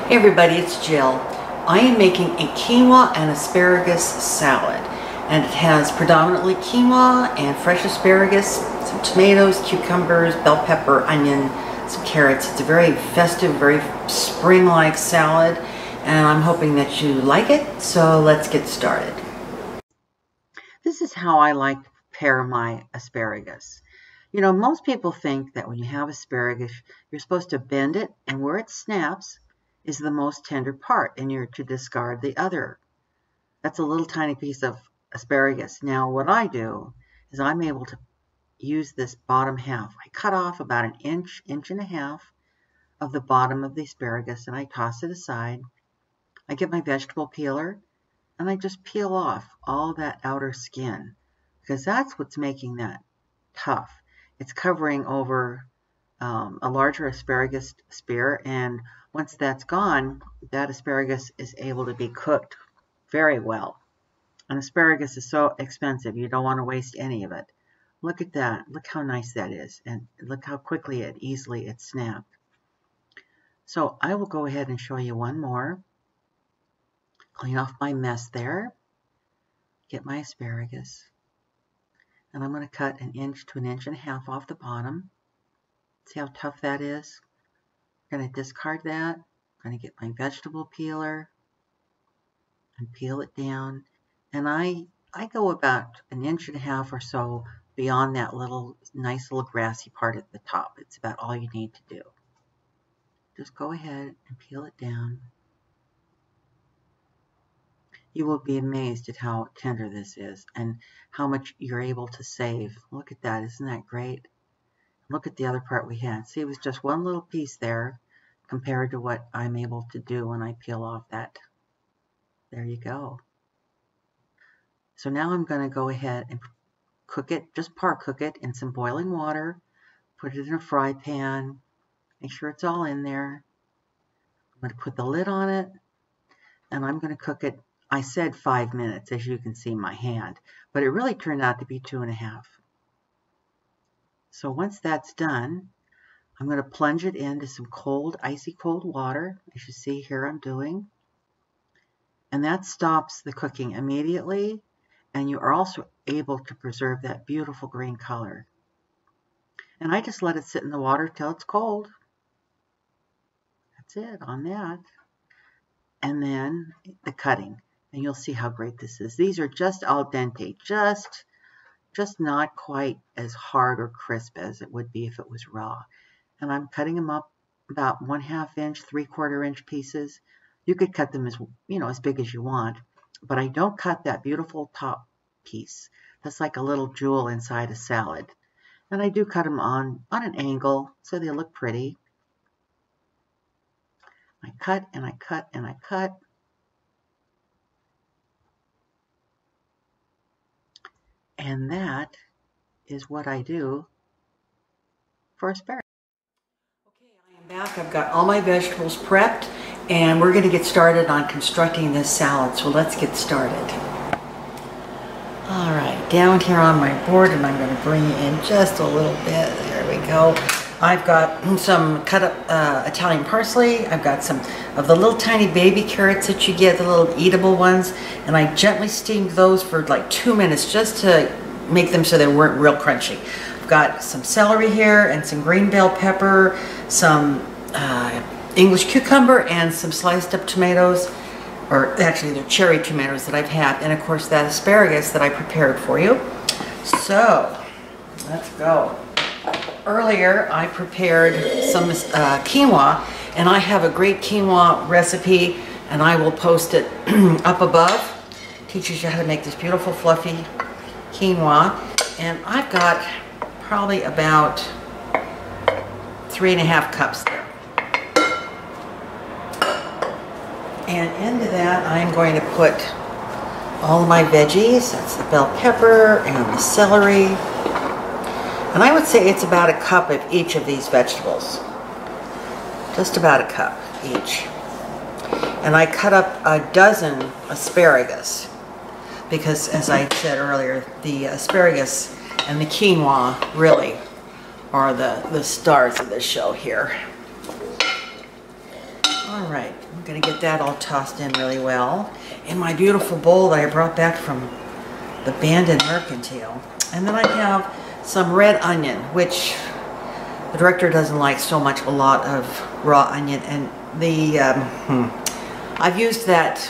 Hey everybody, it's Jill. I am making a quinoa and asparagus salad, and it has predominantly quinoa and fresh asparagus, some tomatoes, cucumbers, bell pepper, onion, some carrots. It's a very festive, very spring-like salad, and I'm hoping that you like it, so let's get started. This is how I like to prepare my asparagus. You know, most people think that when you have asparagus, you're supposed to bend it, and where it snaps is the most tender part, and you're to discard the other. That's a little tiny piece of asparagus. Now, what I do is I'm able to use this bottom half. I cut off about an inch, inch and a half of the bottom of the asparagus, and I toss it aside. I get my vegetable peeler, and I just peel off all that outer skin, because that's what's making that tough. It's covering over a larger asparagus spear, and once that's gone, that asparagus is able to be cooked very well. And asparagus is so expensive, you don't want to waste any of it. Look at that. Look how nice that is, and look how quickly and easily it snapped. So I will go ahead and show you one more. Clean off my mess there. Get my asparagus. And I'm going to cut an inch to an inch and a half off the bottom. See how tough that is? I'm going to discard that. I'm going to get my vegetable peeler and peel it down. And I go about an inch and a half or so beyond that nice little grassy part at the top. It's about all you need to do. Just go ahead and peel it down. You will be amazed at how tender this is and how much you're able to save. Look at that. Isn't that great? Look at the other part we had. See, it was just one little piece there compared to what I'm able to do when I peel off that. There you go. So now I'm going to go ahead and cook it, just par cook it in some boiling water. Put it in a fry pan. Make sure it's all in there. I'm going to put the lid on it, and I'm going to cook it. I said 5 minutes, as you can see my hand, but it really turned out to be 2.5. So once that's done, I'm going to plunge it into some cold, icy cold water, as you see here I'm doing. And that stops the cooking immediately, and you are also able to preserve that beautiful green color. And I just let it sit in the water till it's cold. That's it on that. And then the cutting, and you'll see how great this is. These are just al dente, just not quite as hard or crisp as it would be if it was raw. And I'm cutting them up about 1/2 inch, 3/4 inch pieces. You could cut them as big as you want, but I don't cut that beautiful top piece. That's like a little jewel inside a salad. And I do cut them on an angle so they look pretty. I cut and I cut and I cut. And that is what I do for asparagus. Okay, I am back. I've got all my vegetables prepped, and we're going to get started on constructing this salad. So let's get started. All right, down here on my board, and I'm going to bring it in just a little bit. There we go. I've got some cut up Italian parsley. I've got some of the little tiny baby carrots that you get, the little eatable ones, and I gently steamed those for like 2 minutes just to make them so they weren't real crunchy. I've got some celery here and some green bell pepper, some English cucumber, and some sliced up tomatoes, or actually they're cherry tomatoes that I've had, and of course that asparagus that I prepared for you. So let's go. Earlier I prepared some quinoa, and I have a great quinoa recipe, and I will post it up above. Teaches you how to make this beautiful fluffy quinoa, and I've got probably about 3.5 cups there. And into that I'm going to put all of my veggies. That's the bell pepper and the celery. And I would say it's about 1 cup of each of these vegetables. Just about 1 cup each. And I cut up a dozen asparagus, because as I said earlier, the asparagus and the quinoa really are the stars of the show here. All All right, I'm going to get that all tossed in really well in my beautiful bowl that I brought back from the Bandon Mercantile. And then I have some red onion, which the director doesn't like so much, a lot of raw onion. And the I've used that,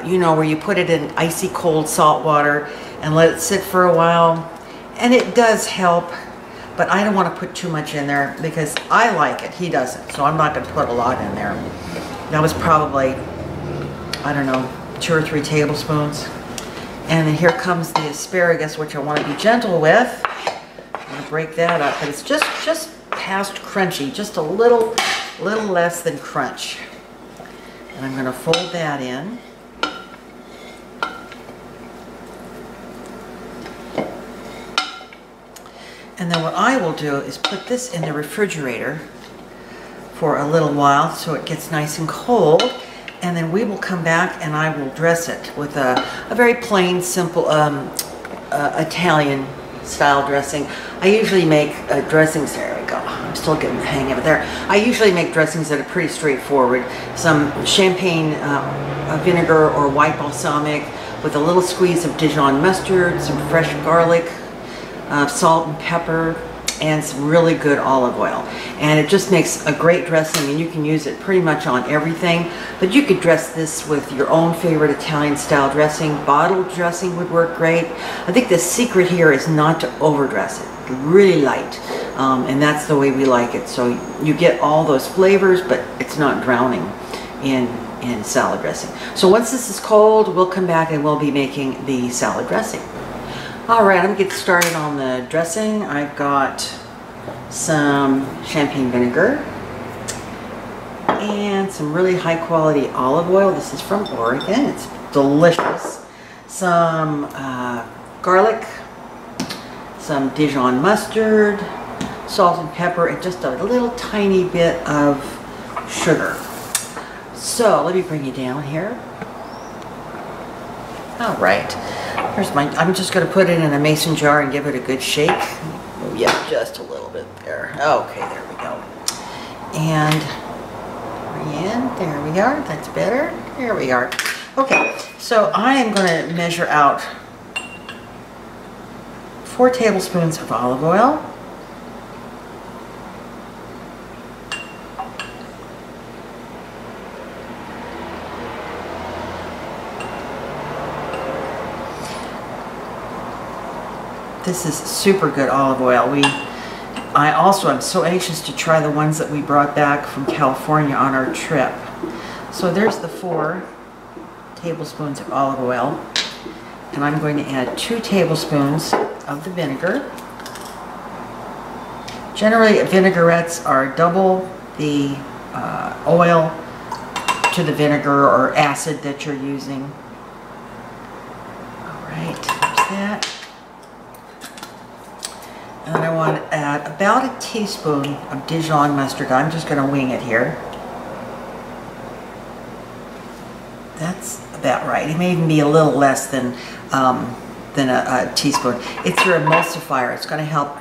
you know, where you put it in icy cold salt water and let it sit for a while. And it does help, but I don't want to put too much in there because I like it. He doesn't, so I'm not going to put a lot in there. That was probably, I don't know, 2 or 3 tablespoons. And then here comes the asparagus, which I want to be gentle with. I'm going to break that up, but it's just past crunchy, just a little less than crunch. And I'm going to fold that in. And then what I will do is put this in the refrigerator for a little while so it gets nice and cold. And then we will come back and I will dress it with a very plain, simple Italian style dressing. I usually make dressings, there we go, I'm still getting the hang of it there. I usually make dressings that are pretty straightforward. Some champagne vinegar or white balsamic with a little squeeze of Dijon mustard, some fresh garlic, salt and pepper, and some really good olive oil. And it just makes a great dressing, and you can use it pretty much on everything. But you could dress this with your own favorite Italian style dressing. Bottled dressing would work great. I think the secret here is not to overdress it. Really light. And that's the way we like it. So you get all those flavors, but it's not drowning in salad dressing. So once this is cold, we'll come back and we'll be making the salad dressing. Alright, I'm going to get started on the dressing. I've got some champagne vinegar and some really high quality olive oil. This is from Oregon. It's delicious. Some garlic, some Dijon mustard, salt and pepper, and just a little tiny bit of sugar. So let me bring you down here. Alright. Here's my, I'm just going to put it in a mason jar and give it a good shake. Oh, yeah, just a little bit there. Okay, there we go. And there we are. That's better. There we are. Okay, so I am going to measure out 4 tablespoons of olive oil. This is super good olive oil. I also am so anxious to try the ones that we brought back from California on our trip. So there's the 4 tablespoons of olive oil. And I'm going to add 2 tablespoons of the vinegar. Generally, vinaigrettes are double the oil to the vinegar or acid that you're using. All right, there's that. And I want to add about a teaspoon of Dijon mustard. I'm just going to wing it here. That's about right. It may even be a little less than a teaspoon. It's your emulsifier. It's going to help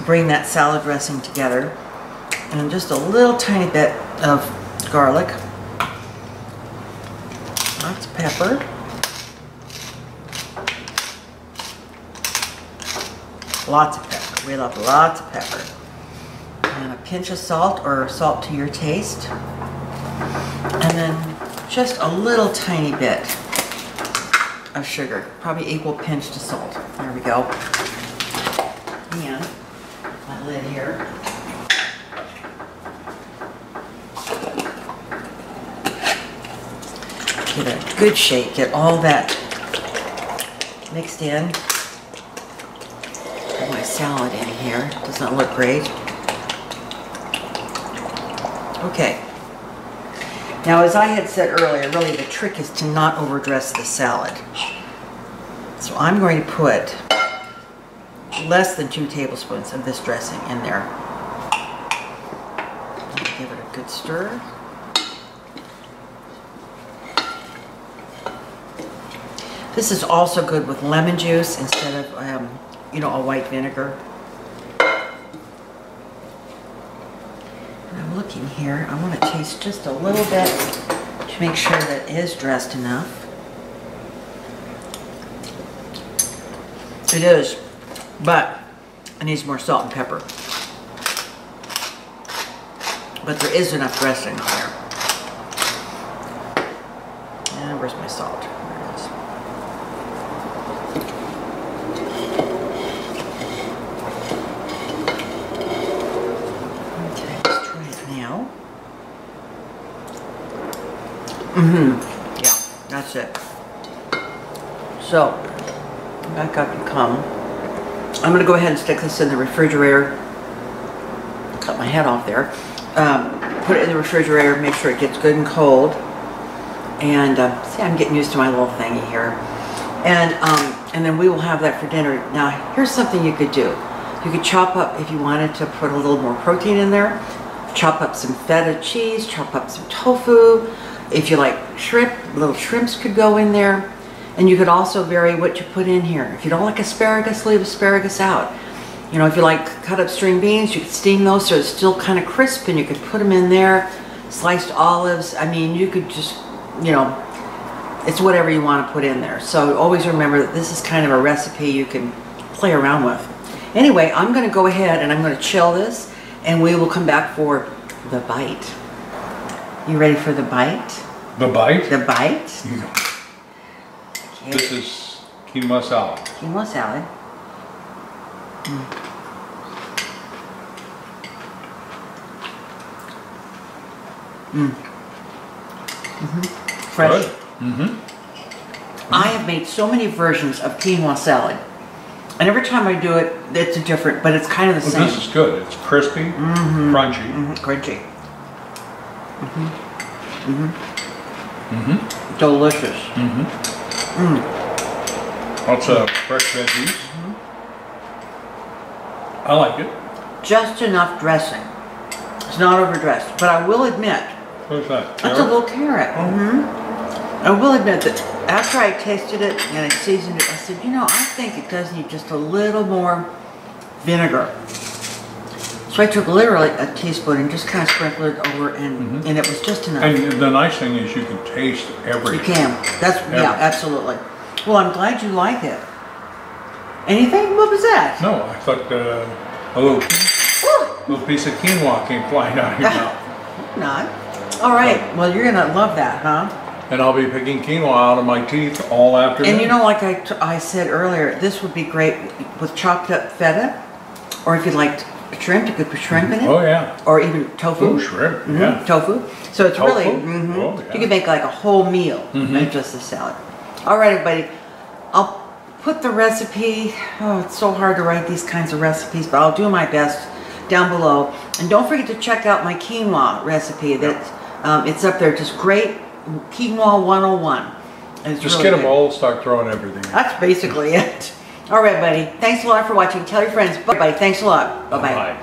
bring that salad dressing together. And just a little tiny bit of garlic. Lots of pepper. Lots of pepper. We love lots of pepper. And a pinch of salt or salt to your taste. And then just a little tiny bit of sugar. Probably equal pinch to salt. There we go. And my lid here. Give it a good shake. Get all that mixed in. Put my salad in here. Does not look great. Okay. Now, as I had said earlier, really the trick is to not overdress the salad. So I'm going to put less than 2 tablespoons of this dressing in there. Give it a good stir. This is also good with lemon juice instead of, you know, a white vinegar. And I'm looking here. I want to taste just a little bit to make sure that it is dressed enough. It is, but it needs more salt and pepper. But there is enough dressing there. And where's my salt? There it is. Okay, let's try it now. Yeah, that's it. So, back up you come. I'm going to go ahead and stick this in the refrigerator. Cut my head off there. Put it in the refrigerator, make sure it gets good and cold. And see, I'm getting used to my little thingy here. And then we will have that for dinner. Now, here's something you could do. You could chop up, if you wanted to put a little more protein in there, chop up some feta cheese, chop up some tofu. If you like shrimp, little shrimps could go in there. And you could also vary what you put in here. If you don't like asparagus, leave asparagus out. You know, if you like cut up string beans, you could steam those so it's still kind of crisp, and you could put them in there. Sliced olives, I mean, you could just, you know, it's whatever you want to put in there. So always remember that this is kind of a recipe you can play around with. Anyway, I'm going to go ahead and I'm going to chill this, and we will come back for the bite. You ready for the bite? The bite? The bite? Okay. This is quinoa salad. Quinoa salad. Fresh. Good. I have made so many versions of quinoa salad, and every time I do it, it's different, but it's kind of the same. This is good. It's crispy, crunchy. Crunchy. Delicious. Lots of fresh veggies. I like it. Just enough dressing. It's not overdressed, but I will admit, What's that? that's a little carrot. I will admit that after I tasted it and I seasoned it, I said, you know, I think it does need just a little more vinegar. So I took literally a teaspoon and just kind of sprinkled it over, and it was just enough. And the nice thing is you can taste everything. You can. That's yeah, absolutely. Well, I'm glad you like it. Anything? What was that? No, I thought a little piece of quinoa came flying out of your mouth. Not. All right. Well, you're gonna love that, huh? And I'll be picking quinoa out of my teeth all afternoon. And you know, like I said earlier, this would be great with chopped up feta, or if you liked shrimp, you could put shrimp in it. Oh yeah. Or even tofu. Oh, shrimp. Yeah. Tofu. So it's Tofu? really Oh, yeah. you can make like a whole meal, not just a salad. All right, everybody. I'll put the recipe. Oh, it's so hard to write these kinds of recipes, but I'll do my best down below. And don't forget to check out my quinoa recipe. That it's up there. Just great quinoa 101. It's Just really get a good. bowl, start throwing everything in. That's basically it. All right, buddy. Thanks a lot for watching. Tell your friends. Bye, buddy. Thanks a lot. Bye-bye. Bye.